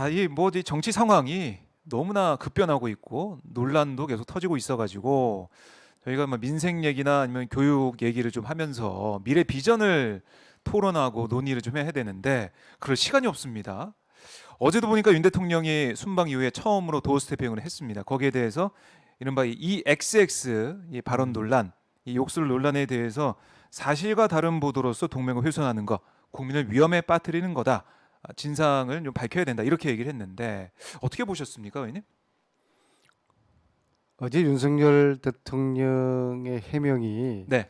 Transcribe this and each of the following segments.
이 정치 상황이 너무나 급변하고 있고 논란도 계속 터지고 있어가지고 저희가 민생 얘기나 아니면 교육 얘기를 좀 하면서 미래 비전을 토론하고 논의를 좀 해야 되는데 그럴 시간이 없습니다. 어제도 보니까 윤 대통령이 순방 이후에 처음으로 도어 스태핑을 했습니다. 거기에 대해서 이른바 이 XX 이 발언 논란, 이 욕설 논란에 대해서 사실과 다른 보도로서 동맹을 훼손하는 거, 국민을 위험에 빠뜨리는 거다. 진상을 좀 밝혀야 된다. 이렇게 얘기를 했는데 어떻게 보셨습니까, 의원님? 어제 윤석열 대통령의 해명이 네.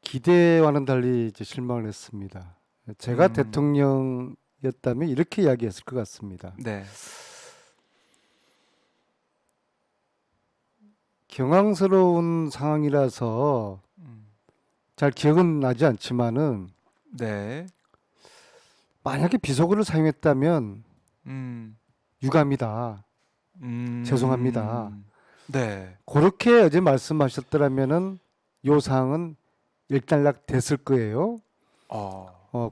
기대와는 달리 이제 실망을 했습니다. 제가 대통령이었다면 이렇게 이야기했을 것 같습니다. 네. 경황스러운 상황이라서 잘 기억은 나지 않지만은 네. 만약에 비속어를 사용했다면 음. 유감이다. 죄송합니다. 네. 그렇게 어제 말씀하셨더라면은 요 사항은 일단락 됐을 거예요.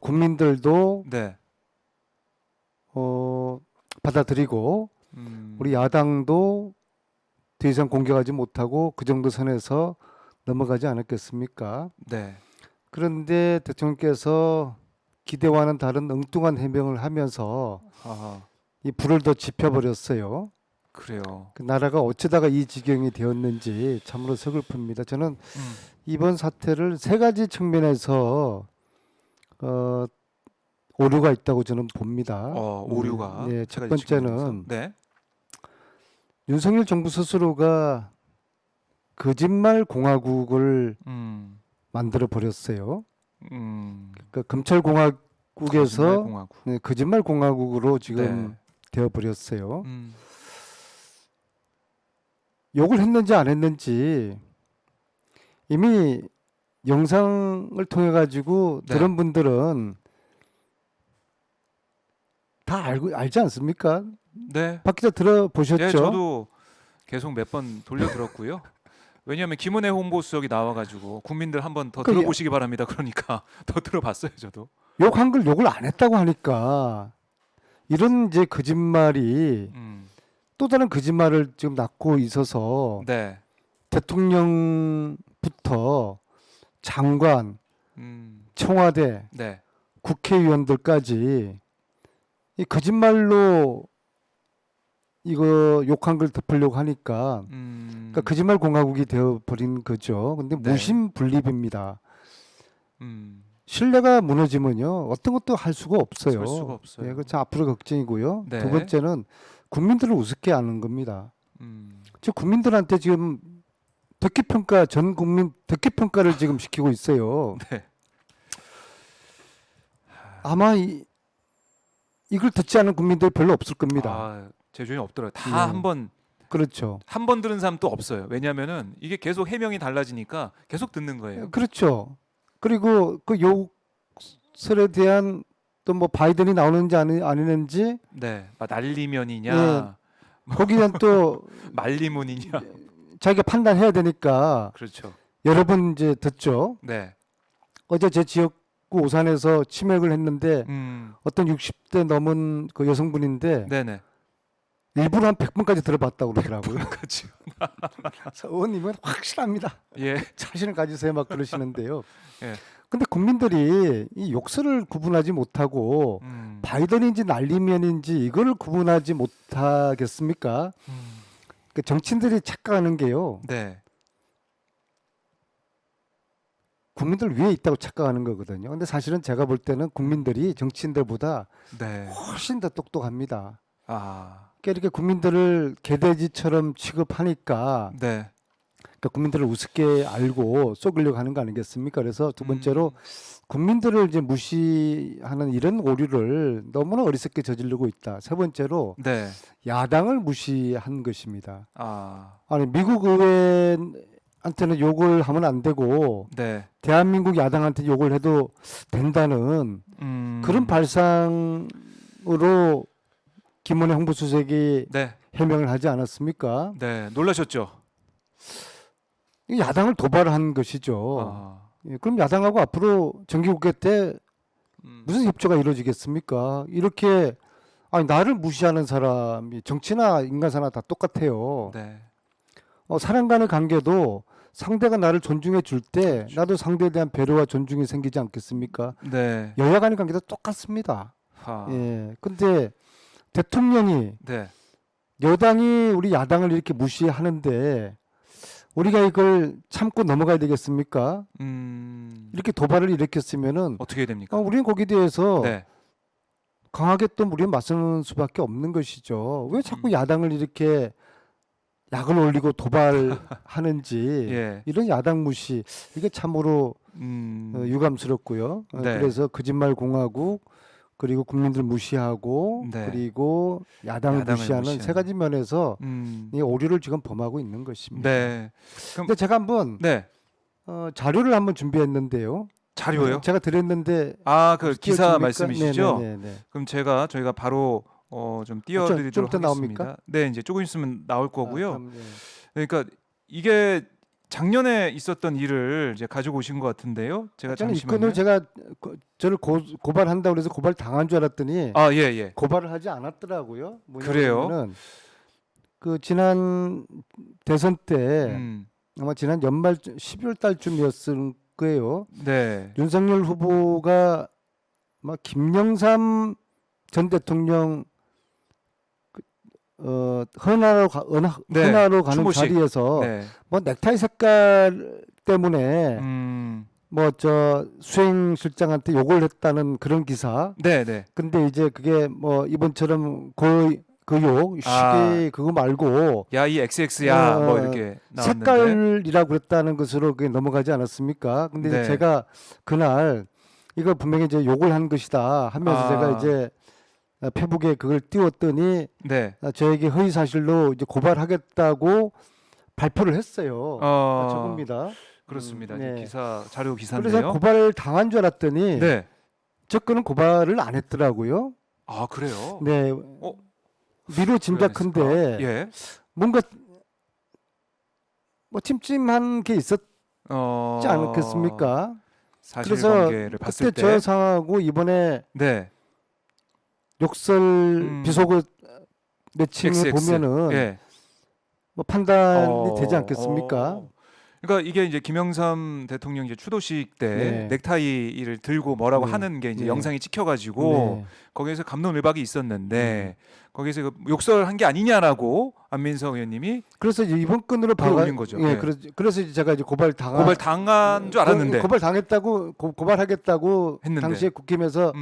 국민들도 네. 받아들이고 우리 야당도 더 이상 공격하지 못하고 그 정도 선에서 넘어가지 않았겠습니까? 네. 그런데 대통령께서 기대와는 다른 엉뚱한 해명을 하면서 아, 이 불을 더 지펴버렸어요. 그래요. 그 나라가 어쩌다가 이 지경이 되었는지 참으로 서글픕니다. 저는 이번 사태를 세 가지 측면에서 오류가 있다고 저는 봅니다. 오류가. 네, 세 첫 가지 측면에서. 번째는 네. 윤석열 정부 스스로가 거짓말 공화국을 만들어 버렸어요. 그러니까 검찰 공화국에서 공화국. 네, 거짓말 공화국으로 지금 네. 되어 버렸어요. 욕을 했는지 안 했는지 이미 영상을 통해 가지고 네. 들은 분들은 다 알지 않습니까? 네. 박 기자 들어보셨죠? 네, 저도 계속 몇 번 돌려 들었고요. 왜냐하면 김은혜 홍보수석이 나와가지고 국민들 한번 더 그 들어보시기 바랍니다. 그러니까 더 들어봤어요, 저도. 욕한 걸 욕을 안 했다고 하니까 이런 이제 거짓말이 또 다른 거짓말을 지금 낳고 있어서 네. 대통령부터 장관, 청와대, 네. 국회의원들까지 이 거짓말로 이거 욕한 걸 덮으려고 하니까 그러니까 거짓말 공화국이 되어 버린 거죠. 근데 네. 무심불립입니다. 신뢰가 신뢰가 무너지면요 어떤 것도 할 수가 없어요. 할 수가 없어요. 예, 그렇죠. 앞으로 걱정이고요. 네. 두 번째는 국민들을 우습게 하는 겁니다. 즉 국민들한테 지금 덕기평가 전 국민 덕기평가를 지금 시키고 있어요. 네. 아마 이걸 듣지 않은 국민들 별로 없을 겁니다. 제 주변에 없더라고요. 다 네. 한 번 그렇죠. 들은 사람 또 없어요. 왜냐하면은 이게 계속 해명이 달라지니까 계속 듣는 거예요. 그렇죠. 그리고 그 욕설에 대한 또 뭐 바이든이 나오는지 아니는지 네. 날리면이냐, 예. 거기에 대한 또 말리문이냐. 자기가 판단해야 되니까 그렇죠. 여러 번 이제 듣죠. 네. 어제 제 지역구 오산에서 치맥을 했는데 어떤 60대 넘은 그 여성분인데 네네. 일부러 한 100번까지 들어봤다고 그러더라고요. 그렇죠. 의원님은 확실합니다. 예. 자신을 가지세요 막 그러시는데요. 예. 근데 국민들이 이 욕설을 구분하지 못하고 바이든인지 날리면인지 이걸 구분하지 못하겠습니까? 그 정치인들이 착각하는 게요. 네. 국민들 위에 있다고 착각하는 거거든요. 근데 사실은 제가 볼 때는 국민들이 정치인들보다 네. 훨씬 더 똑똑합니다. 아. 그러니까 이렇게 국민들을 개돼지처럼 취급하니까 네. 그러니까 국민들을 우습게 알고 쏘으려고 하는 거 아니겠습니까? 그래서 두 번째로 국민들을 이제 무시하는 이런 오류를 너무나 어리석게 저지르고 있다. 세 번째로 네. 야당을 무시한 것입니다. 아. 아니 미국 의회한테는 욕을 하면 안 되고 네. 대한민국 야당한테 욕을 해도 된다는 그런 발상으로 김은혜 홍보수석이 네. 해명을 하지 않았습니까? 네. 놀라셨죠? 야당을 도발한 것이죠. 아. 예, 그럼 야당하고 앞으로 정기국회 때 무슨 협조가 이루어지겠습니까? 이렇게 아니 나를 무시하는 사람이 정치나 인간사나 다 똑같아요. 네. 사람 간의 관계도 상대가 나를 존중해 줄 때 그렇죠. 나도 상대에 대한 배려와 존중이 생기지 않겠습니까? 네. 여야 간의 관계도 똑같습니다. 하. 예. 근데 대통령이 네. 여당이 우리 야당을 이렇게 무시하는데 우리가 이걸 참고 넘어가야 되겠습니까? 이렇게 도발을 일으켰으면은 어떻게 해야 됩니까? 우리는 거기에 대해서 네. 강하게 또 우리는 맞서는 수밖에 없는 것이죠. 왜 자꾸 야당을 이렇게 약을 올리고 도발하는지 예. 이런 야당 무시 이게 참으로 유감스럽고요. 네. 그래서 거짓말 공화국 그리고 국민들 무시하고 네. 그리고 야당을 무시하는 세 무시하는. 가지 면에서 이 오류를 지금 범하고 있는 것입니다. 네. 근데 제가 한번 네. 자료를 한번 준비했는데요. 자료요? 제가 드렸는데 아, 그 기사 띄워줍니까? 말씀이시죠? 네네네. 그럼 저희가 바로 좀 좀 띄워드리도록 이따 하겠습니다. 나옵니까? 네, 이제 조금 있으면 나올 거고요. 그럼, 네. 그러니까 이게 작년에 있었던 일을 이제 가지고 오신 것 같은데요. 제가 저는 이 잠시만요. 건을 제가 저를 고발한다고 그래서 고발 당한 줄 알았더니 아, 예, 예. 고발을 하지 않았더라고요. 그래요? 뭐냐면은 그 지난 대선 때 아마 지난 연말 12월 달쯤이었을 거예요. 네. 윤석열 후보가 막 김영삼 전 대통령 헌화로 네, 헌화로 가는 추모식. 자리에서 네. 뭐 넥타이 색깔 때문에 뭐 저 수행실장한테 욕을 했다는 그런 기사. 네, 네. 근데 이제 그게 뭐 이번처럼 그욕 시계 아. 그거 말고 야, 이 XX야 어, 뭐 이렇게 나왔는데. 색깔이라고 그랬다는 것으로 그게 넘어가지 않았습니까? 근데 이제 네. 제가 그날 이거 분명히 이제 욕을 한 것이다 하면서 아. 제가 이제 페북에 그걸 띄웠더니 네. 저에게 허위 사실로 이제 고발하겠다고 발표를 했어요. 저겁니다. 그렇습니다. 네. 자료 기사인데요. 그래서 고발 당한 줄 알았더니 네. 저 거는 고발을 안 했더라고요. 아, 그래요? 네. 미루 짐작컨대 예. 뭔가 뭐 찜찜한 게 있었지 않겠습니까? 그래서 사실관계를 봤을 그때 때. 저 상하고 이번에 네. 욕설 비속어 매칭을 XX. 보면은 예. 뭐 판단이 되지 않겠습니까? 그러니까 이게 이제 김영삼 대통령 이제 추도식 때 네. 넥타이를 들고 뭐라고 네. 하는 게 이제 네. 영상이 찍혀가지고 네. 거기에서 감론을박이 있었는데 거기서 그 욕설한 게 아니냐라고 안민석 의원님이 그래서 이제 이번 건으로 그걸 올린 거죠. 예, 네. 그래서 이제 제가 이제 고발 당한 줄 알았는데. 고발 당했다고 고발하겠다고 했는데. 당시에 국힘에서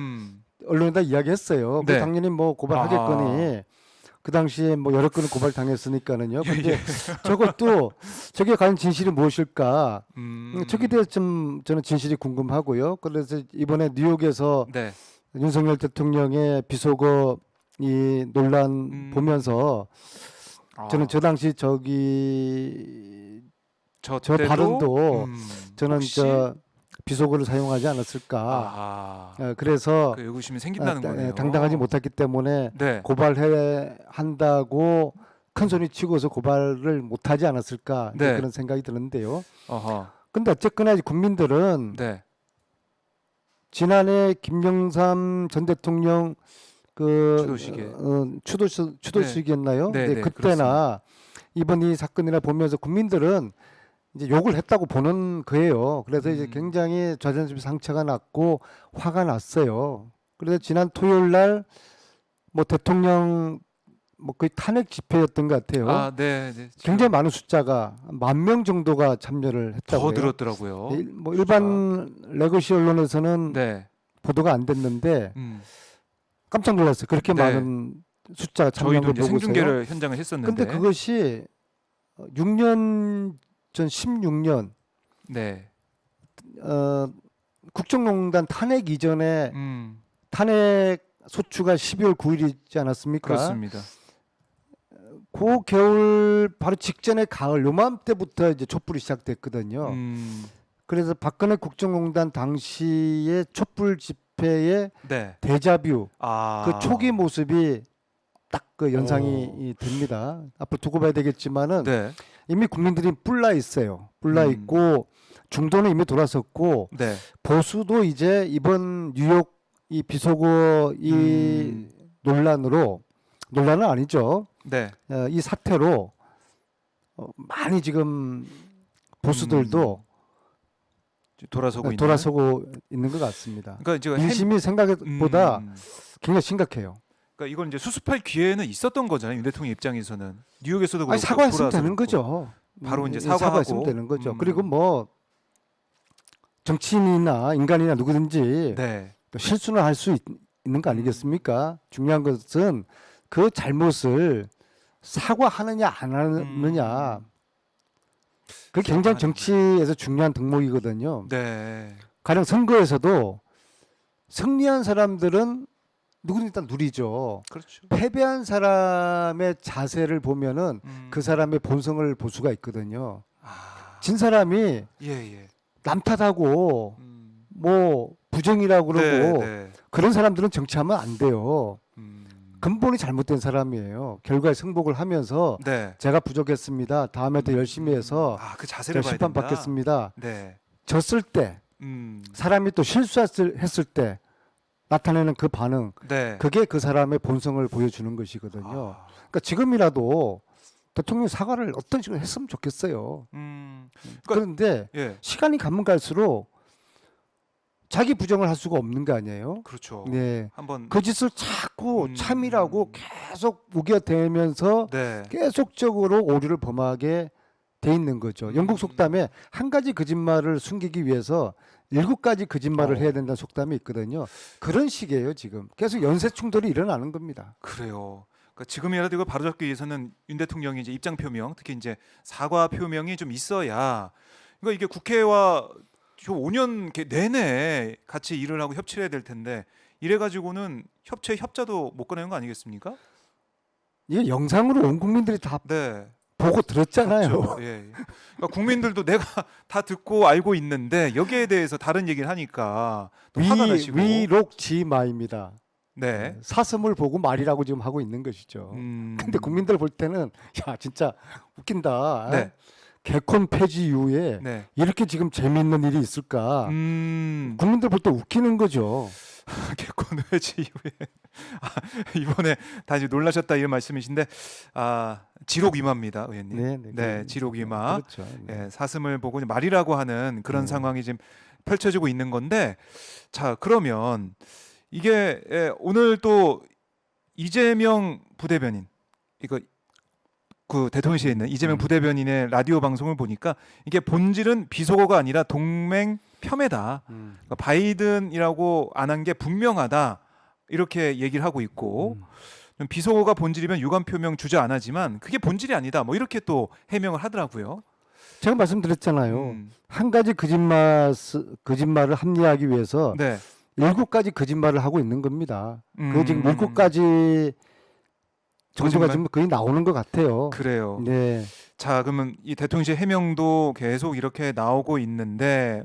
언론에다 이야기했어요. 네. 당연히 뭐 고발하겠거니 그 당시에 뭐 여러 건을 고발 당했으니까는요. 근데 저것도 저게 과연 진실이 무엇일까? 저기에 대해서 좀 저는 진실이 궁금하고요. 그래서 이번에 뉴욕에서 네. 윤석열 대통령의 비속어 이 논란 보면서 저는 저 당시 저 때도, 발언도 저는 혹시? 저 비속어를 사용하지 않았을까. 그래서 그 의구심이 생긴다는 거네요. 당당하지 못했기 때문에 네. 고발해 한다고 큰 소리 치고서 고발을 못하지 않았을까 네. 그런 생각이 드는데요. 어허. 근데 어쨌거나 국민들은 네. 지난해 김영삼 전 대통령 그 추도식에. 추도식이었나요? 네, 네, 그때나 이번 이 사건이나 보면서 국민들은 이제 욕을 했다고 보는 거예요. 그래서 이제 굉장히 자존심 상처가 났고 화가 났어요. 그래서 지난 토요일 날 뭐 대통령 뭐 거의 탄핵 집회였던 것 같아요. 네, 네. 굉장히 많은 숫자가 10,000명 정도가 참여를 했다고요. 더 늘었더라고요. 뭐 일반 레거시 언론에서는 네. 보도가 안 됐는데 깜짝 놀랐어요. 그렇게 네. 많은 숫자가 참여한 저희도 걸 이제 보고서요. 생중계를 현장을 했었는데. 근데 그것이 6년 전 16년 네. 국정농단 탄핵 이전에 탄핵 소추가 12월 9일이지 않았습니까? 그렇습니다. 그 겨울 바로 직전에 가을 요맘때부터 이제 촛불이 시작됐거든요. 그래서 박근혜 국정농단 당시의 촛불 집회의 네. 데자뷰 그 초기 모습이 딱 그 연상이 됩니다. 앞으로 두고 봐야 되겠지만은 네. 이미 국민들이 뿔나 있어요. 뿔나 있고 중도는 이미 돌아섰고 네. 보수도 이제 이번 뉴욕 이 비속어 이 논란은 아니죠. 네. 이 사태로 많이 지금 보수들도 돌아서고 있는. 돌아서고 있는 것 같습니다. 그러니까 이제 민심이 생각보다 음. 굉장히 심각해요. 그러니까 이건 이제 수습할 기회는 있었던 거잖아요. 윤 대통령 입장에서는 뉴욕에서도 그렇고 아니, 사과했으면 되는 돌아서고. 거죠. 바로 이제 사과했으면 사과하고. 되는 거죠. 그리고 뭐 정치인이나 인간이나 누구든지 네. 또 실수는 할 수 있는 거 아니겠습니까? 중요한 것은 그 잘못을 사과하느냐 안 하느냐. 그 굉장히 정치에서 중요한 덕목이거든요. 네. 가령 선거에서도 승리한 사람들은 누구든 일단 누리죠. 그렇죠. 패배한 사람의 자세를 보면은 그 사람 사람의 본성을 볼 수가 있거든요. 아. 진 사람이 예. 남 탓하고 뭐 부정이라고 그러고 네. 그런 사람들은 정치하면 안 돼요. 음. 근본이 잘못된 사람이에요. 결과에 승복을 하면서 네. 제가 부족했습니다. 다음에 더 열심히 해서 그 자세를 제가 봐야 심판 된다. 받겠습니다. 네. 졌을 때 사람이 또 실수했을 때 나타내는 그 반응, 네. 그게 그 사람의 본성을 보여주는 것이거든요. 아. 그러니까 지금이라도 대통령 사과를 어떤 식으로 했으면 좋겠어요. 그런데 예. 시간이 가면 갈수록 자기 부정을 할 수가 없는 거 아니에요? 그렇죠. 네. 한번 그 짓을 자꾸 음. 참이라고 계속 우겨대면서 네. 계속적으로 오류를 범하게 돼 있는 거죠. 영국 속담에 한 가지 거짓말을 숨기기 위해서 7가지 거짓말을 해야 된다는 속담이 있거든요. 그런 식이에요, 지금. 계속 연쇄 충돌이 일어나는 겁니다. 그래요. 그러니까 지금이라도 이걸 바로잡기 위해서는 윤 대통령이 이제 입장 표명, 특히 이제 사과 표명이 좀 있어야. 그러니까 이게 국회와 5년 내내 같이 일을 하고 협치를 해야 될 텐데 이래 가지고는 협자도 못 꺼내는 거 아니겠습니까? 이게 영상으로 온 국민들이 다 네. 보고 들었잖아요. 그렇죠. 예. 그러니까 국민들도 내가 다 듣고 알고 있는데 여기에 대해서 다른 얘기를 하니까 또 화가 나시고. 위록지마입니다. 네. 사슴을 보고 말이라고 지금 하고 있는 것이죠. 근데 국민들 볼 때는 야 진짜 웃긴다. 네. 개콘 폐지 이후에 네. 이렇게 지금 재미있는 일이 있을까? 국민들 볼 때 웃기는 거죠. 개콘 회지 이후에 이번에 다시 놀라셨다 이런 말씀이신데 지록위마입니다, 의원님. 네, 지록위마. 그렇죠. 예, 사슴을 보고 말이라고 하는 그런 상황이 지금 펼쳐지고 있는 건데, 자 그러면 이게 오늘 또 이재명 부대변인 이거 그 대통령실에 있는 이재명 부대변인의 라디오 방송을 보니까 이게 본질은 비속어가 아니라 동맹 폄훼다. 그러니까 바이든이라고 안 한 게 분명하다. 이렇게 얘기를 하고 있고 비속어가 본질이면 유감 표명 주저 안 하지만 그게 본질이 아니다. 뭐 이렇게 또 해명을 하더라고요. 제가 말씀드렸잖아요. 한 가지 거짓말을 합리화하기 위해서 네. 7가지 거짓말을 하고 있는 겁니다. 그 지금 7가지 정도가 거짓말? 지금 거의 나오는 것 같아요. 그래요. 네. 자, 그러면 이 대통령실 해명도 계속 이렇게 나오고 있는데